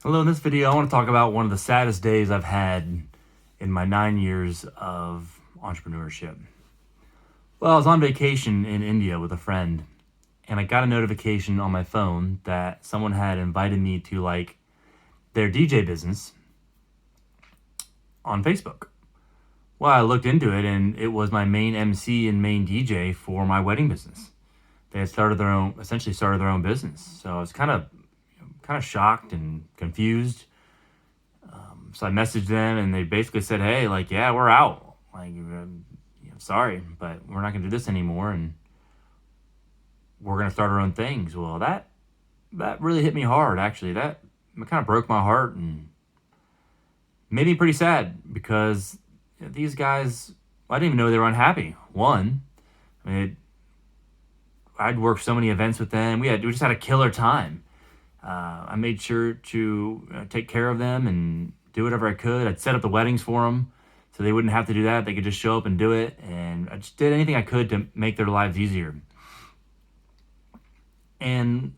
Hello, in this video, I want to talk about one of the saddest days I've had in my 9 years of entrepreneurship. Well, I was on vacation in India with a friend, and I got a notification on my phone that someone had invited me to their DJ business on Facebook. Well, I looked into it, and it was my main MC and main DJ for my wedding business. They had essentially started their own business. So I was kind of shocked and confused. So I messaged them, and they basically said, "Hey, yeah, we're out. Sorry, but we're not gonna do this anymore, and we're gonna start our own things." Well, that really hit me hard. Actually, that kind of broke my heart and made me pretty sad because these guys, I didn't even know they were unhappy. One, I mean, I'd worked so many events with them. We just had a killer time. I made sure to take care of them and do whatever I could. I'd set up the weddings for them so they wouldn't have to do that. They could just show up and do it. And I just did anything I could to make their lives easier. And,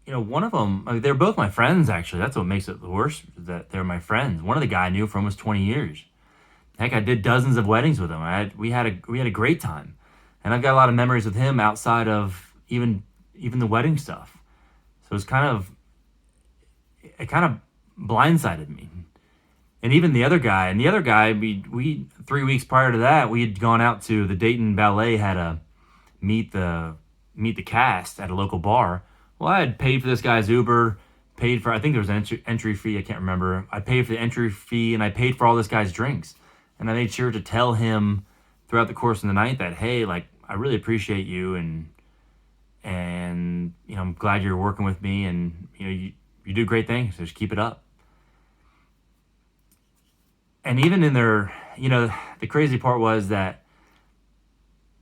one of them, they're both my friends, actually. That's what makes it the worst, that they're my friends. One of the guy I knew for almost 20 years. Heck, I did dozens of weddings with him. We had a great time. And I've got a lot of memories with him outside of even the wedding stuff. So it kind of blindsided me. And even the other guy, we 3 weeks prior to that, we had gone out to the Dayton Ballet, had a meet the cast at a local bar. Well, I had paid for this guy's Uber, paid for, I think there was an entry fee, I can't remember. I paid for the entry fee, and I paid for all this guy's drinks. And I made sure to tell him throughout the course of the night that, hey, I really appreciate you, and I'm glad you're working with me, and you do great things, so just keep it up. And even in their, the crazy part was that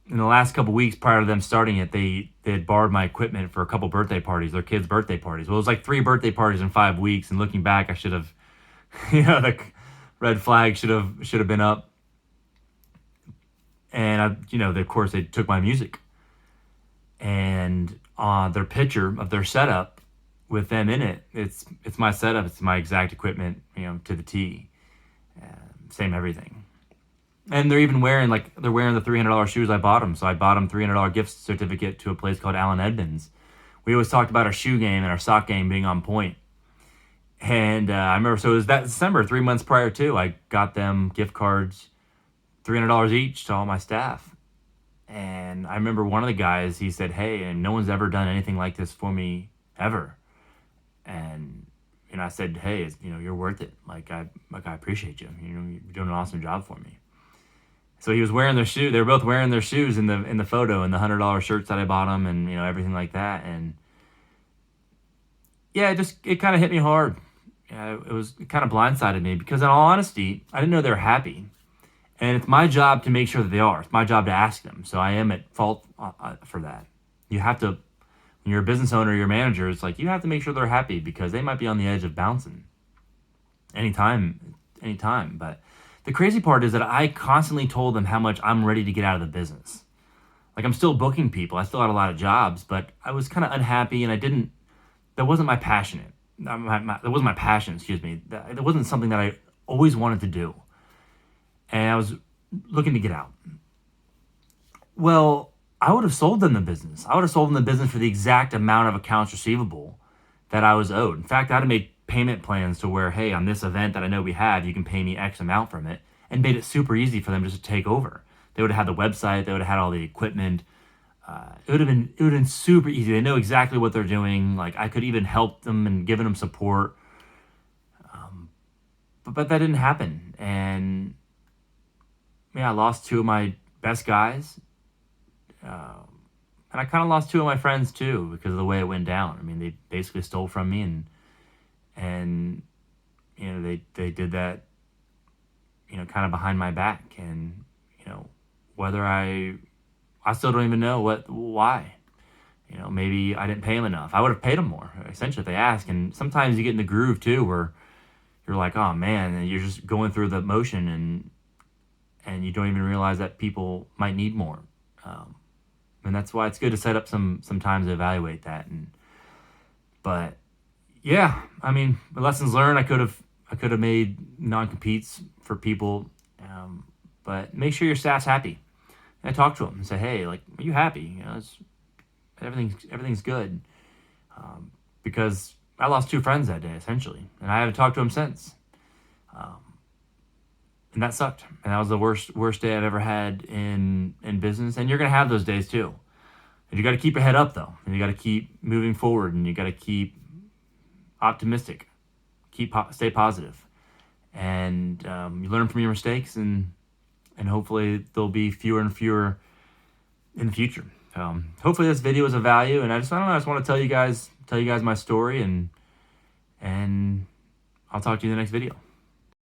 in the last couple weeks prior to them starting it, they had borrowed my equipment for a couple birthday parties, their kids' birthday parties. Well, it was like 3 birthday parties in 5 weeks, and looking back, I should have, the red flag should have been up. And of course, they took my music. And their picture of their setup with them in it, it's my setup, it's my exact equipment, to the T. Same everything. And they're even wearing the $300 shoes I bought them. So I bought them $300 gift certificate to a place called Allen Edmonds. We always talked about our shoe game and our sock game being on point. And I remember, so it was that December, 3 months prior to, I got them gift cards, $300 each to all my staff. And I remember one of the guys, he said, "Hey, and no one's ever done anything like this for me ever." And I said, "Hey, you're worth it. I appreciate you. You're doing an awesome job for me." So he was wearing their shoe. They were both wearing their shoes in the photo, and the $100 shirts that I bought them, and everything like that. And yeah, it kind of hit me hard. It kind of blindsided me because, in all honesty, I didn't know they were happy. And it's my job to make sure that they are. It's my job to ask them. So I am at fault for that. You have to, when you're a business owner, you're a manager, it's you have to make sure they're happy because they might be on the edge of bouncing anytime. But the crazy part is that I constantly told them how much I'm ready to get out of the business. I'm still booking people. I still had a lot of jobs, but I was kind of unhappy, and that wasn't my passion. That wasn't my passion, excuse me. That wasn't something that I always wanted to do. And I was looking to get out. Well, I would have sold them the business. I would have sold them the business for the exact amount of accounts receivable that I was owed. In fact, I'd have made payment plans to where, hey, on this event that I know we have, you can pay me X amount from it, and made it super easy for them just to take over. They would have had the website. They would have had all the equipment. It would have been super easy. They know exactly what they're doing. I could even help them and giving them support. But that didn't happen. And I lost 2 of my best guys. And I kind of lost 2 of my friends too because of the way it went down. They basically stole from me, and they did that, kind of behind my back. And, whether I still don't even know why. Maybe I didn't pay them enough. I would have paid them more, essentially, if they ask. And sometimes you get in the groove too where you're like, oh man, and you're just going through the motion, and you don't even realize that people might need more. And that's why it's good to set up some times to evaluate that. But yeah, I mean, lessons learned. I could have made non-competes for people, but make sure your staff's happy. And I talk to them and say, hey, like, are you happy? Everything's good. Because I lost two friends that day essentially, and I haven't talked to them since. And that sucked. And that was the worst day I've ever had in business. And you're gonna have those days too. And you got to keep your head up though, and you got to keep moving forward, and you got to keep optimistic, stay positive, and you learn from your mistakes, and hopefully there'll be fewer and fewer in the future. Hopefully this video was of value, and I don't know, I just want to tell you guys my story, and I'll talk to you in the next video.